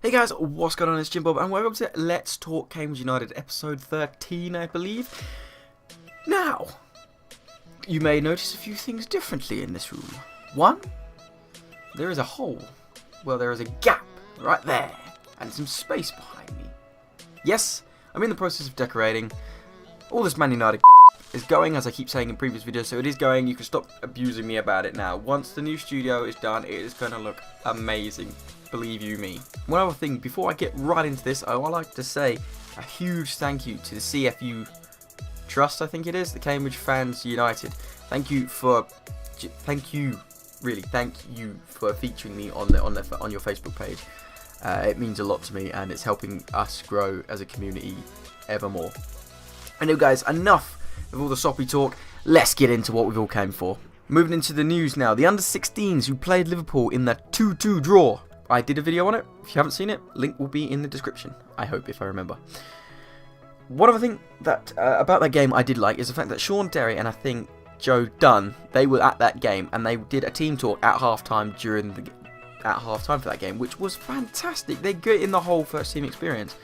Hey guys, what's going on? It's Jim Bob and welcome to Let's Talk Cambridge United episode 13, I believe. Now, you may notice a few things differently in this room. One, there is a hole. Well, there is a gap right there and some space behind me. Yes, I'm in the process of decorating. All this Man United is going, as I keep saying in previous videos, so it is going. You can stop abusing me about it now. Once the new studio is done, it is going to look amazing. Believe you me. One other thing, before I get right into this, I would like to say a huge thank you to the CFU Trust, I think it is, the Cambridge Fans United. Thank you for featuring me on your Facebook page. It means a lot to me, and it's helping us grow as a community ever more. Anyway, guys, enough of all the soppy talk. Let's get into what we've all came for. Moving into the news now. The under-16s who played Liverpool in the 2-2 draw. I did a video on it. If you haven't seen it, link will be in the description. I hope, if I remember. One other thing that about that game I did like is the fact that Sean Derry and I think Joe Dunn, they were at that game and they did a team talk at halftime for that game, which was fantastic. They got in the whole first team experience.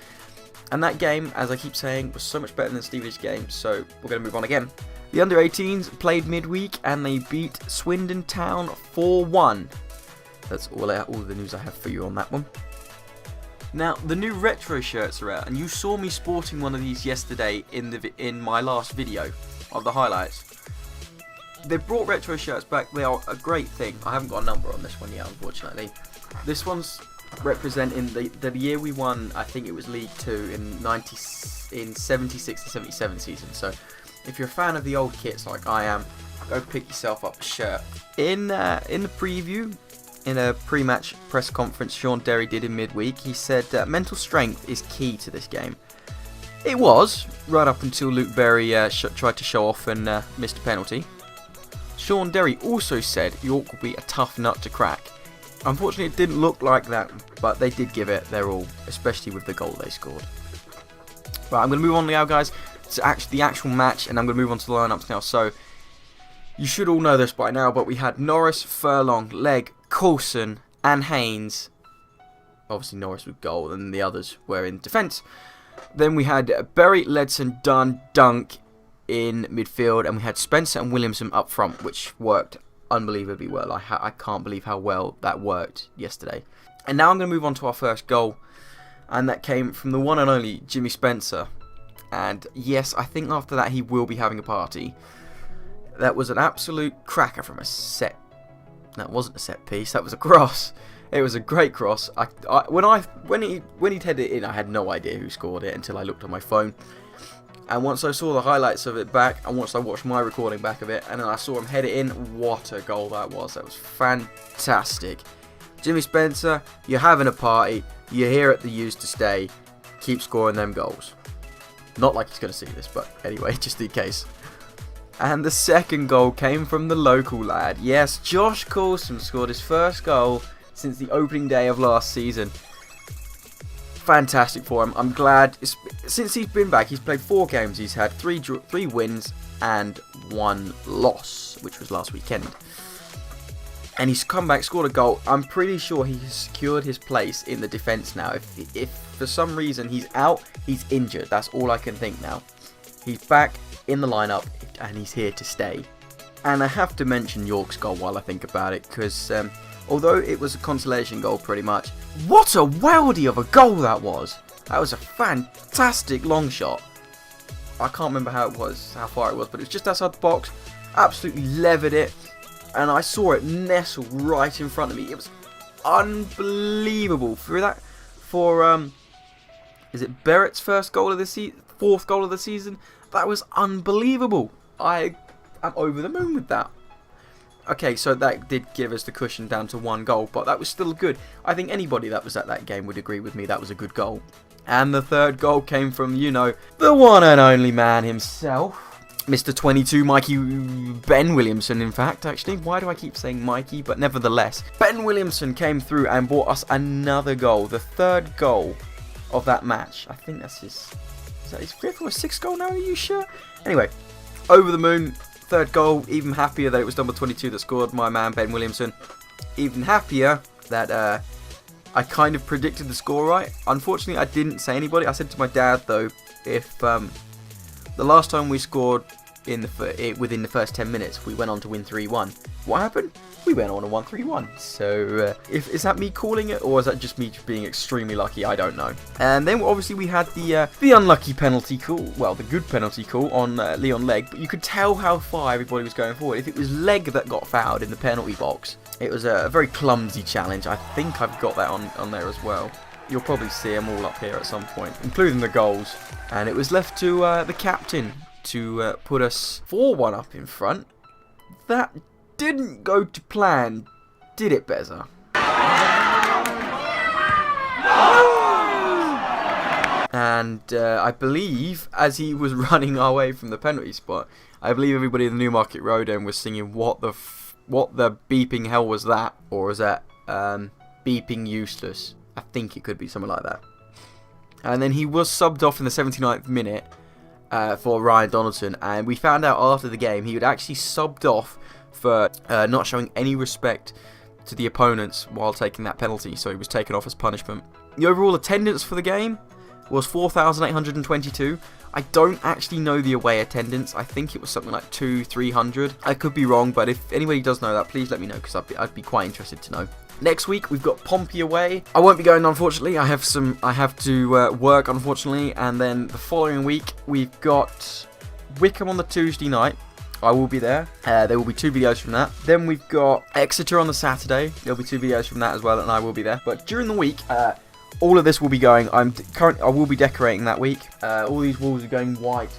And that game, as I keep saying, was so much better than the Stevenage game, so we're going to move on again. The under-18s played midweek and they beat Swindon Town 4-1. That's all the news I have for you on that one. Now, the new retro shirts are out, and you saw me sporting one of these yesterday in my last video of the highlights. They've brought retro shirts back. They are a great thing. I haven't got a number on this one yet, unfortunately. This one's representing the year we won. I think it was League 2 in 76 to 77 season. So, if you're a fan of the old kits like I am, go pick yourself up a shirt. In the preview. In a pre-match press conference Sean Derry did in midweek, he said mental strength is key to this game. It was, right up until Luke Berry tried to show off and missed a penalty. Sean Derry also said York will be a tough nut to crack. Unfortunately, it didn't look like that, but they did give it their all, especially with the goal they scored. Right, I'm going to move on now, guys, to the actual match, and I'm going to move on to the lineups now. So, you should all know this by now, but we had Norris, Furlong, Legg, Coulson and Haynes. Obviously Norris with goal and the others were in defence. Then we had Berry, Ledson, Dunn, Dunk in midfield, and we had Spencer and Williamson up front, which worked unbelievably well. I can't believe how well that worked yesterday. And now I'm going to move on to our first goal, and that came from the one and only Jimmy Spencer. And yes, I think after that he will be having a party. That was an absolute cracker from a set. That wasn't a set piece. That was a cross. It was a great cross. When he'd headed it in, I had no idea who scored it until I looked on my phone. And once I saw the highlights of it back, and once I watched my recording back of it, and then I saw him head it in, what a goal that was. That was fantastic. Jimmy Spencer, you're having a party. You're here at the U's to stay. Keep scoring them goals. Not like he's going to see this, but anyway, just in case. And the second goal came from the local lad. Yes, Josh Coulson scored his first goal since the opening day of last season. Fantastic for him. I'm glad. Since he's been back, he's played 4 games. He's had 3 wins and 1 loss, which was last weekend. And he's come back, scored a goal. I'm pretty sure he has secured his place in the defence now. If for some reason he's out, he's injured. That's all I can think now. He's back in the lineup, and he's here to stay. And I have to mention York's goal while I think about it, because although it was a consolation goal pretty much, what a weldy of a goal that was. That was a fantastic long shot. I can't remember how far it was, but it was just outside the box. Absolutely levered it, and I saw it nestle right in front of me. It was unbelievable. Is it Barrett's first goal of the season? 4th goal of the season? That was unbelievable. I am over the moon with that. Okay, so that did give us the cushion down to 1 goal, but that was still good. I think anybody that was at that game would agree with me that was a good goal. And the third goal came from, the one and only man himself. Mr. 22, Ben Williamson, in fact, actually. Why do I keep saying Mikey? But nevertheless, Ben Williamson came through and brought us another goal. The 3rd goal of that match. I think that's his 5th or 6th goal now, are you sure? Anyway, over the moon, 3rd goal, even happier that it was number 22 that scored, my man Ben Williamson. Even happier that I kind of predicted the score right. Unfortunately, I didn't say anybody. I said to my dad, though, if the last time we scored within the first 10 minutes, we went on to win 3-1. What happened? We went on and won 3-1. So, is that me calling it, or is that just me being extremely lucky? I don't know. And then, obviously, we had the unlucky penalty call. Well, the good penalty call on Leon Legg. But you could tell how far everybody was going forward. If it was Legg that got fouled in the penalty box, it was a very clumsy challenge. I think I've got that on there as well. You'll probably see them all up here at some point, including the goals. And it was left to the captain to put us 4-1 up in front. That didn't go to plan, did it, Beza? And I believe, as he was running our way from the penalty spot, I believe everybody in the Newmarket Road end was singing, what the beeping hell was that? Or was that beeping useless? I think it could be something like that. And then he was subbed off in the 79th minute for Ryan Donaldson, and we found out after the game he had actually subbed off for not showing any respect to the opponents while taking that penalty, so he was taken off as punishment. The overall attendance for the game was 4,822. I don't actually know the away attendance. I think it was something like 200-300. I could be wrong, but if anybody does know that, please let me know, because I'd be quite interested to know. Next week we've got Pompey away. I won't be going, unfortunately. I have to work, unfortunately, and then the following week we've got Wickham on the Tuesday night. I will be there. There will be 2 videos from that. Then we've got Exeter on the Saturday. There'll be 2 videos from that as well, and I will be there. But during the week, all of this will be going. I will be decorating that week. All these walls are going white.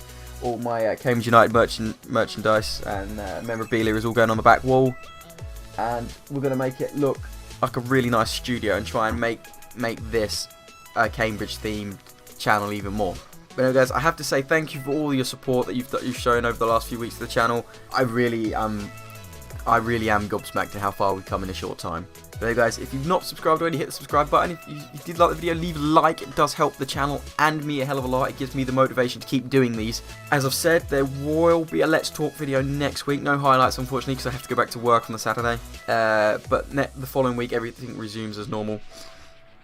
All my Cambridge United merchandise and memorabilia is all going on the back wall, and we're going to make it look like a really nice studio and try and make this a Cambridge themed channel even more. But anyway, guys, I have to say thank you for all your support that you've shown over the last few weeks to the channel. I really am gobsmacked at how far we've come in a short time. But anyway, guys, if you've not subscribed already, hit the subscribe button. If you did like the video, leave a like. It does help the channel and me a hell of a lot. It gives me the motivation to keep doing these. As I've said, there will be a Let's Talk video next week. No highlights, unfortunately, because I have to go back to work on the Saturday. But the following week, everything resumes as normal,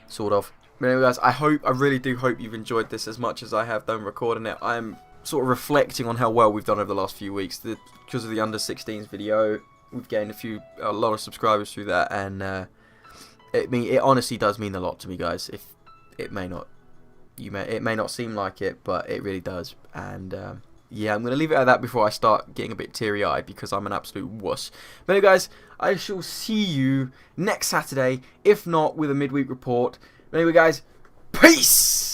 sort of. But anyway, guys, I really do hope you've enjoyed this as much as I have done recording it. I'm sort of reflecting on how well we've done over the last few weeks. Because of the under 16s video, we've gained a lot of subscribers through that, and it honestly does mean a lot to me, guys. If it may not seem like it, but it really does. And yeah, I'm gonna leave it at that before I start getting a bit teary-eyed because I'm an absolute wuss. But anyway, guys, I shall see you next Saturday, if not with a midweek report. But anyway, guys, peace!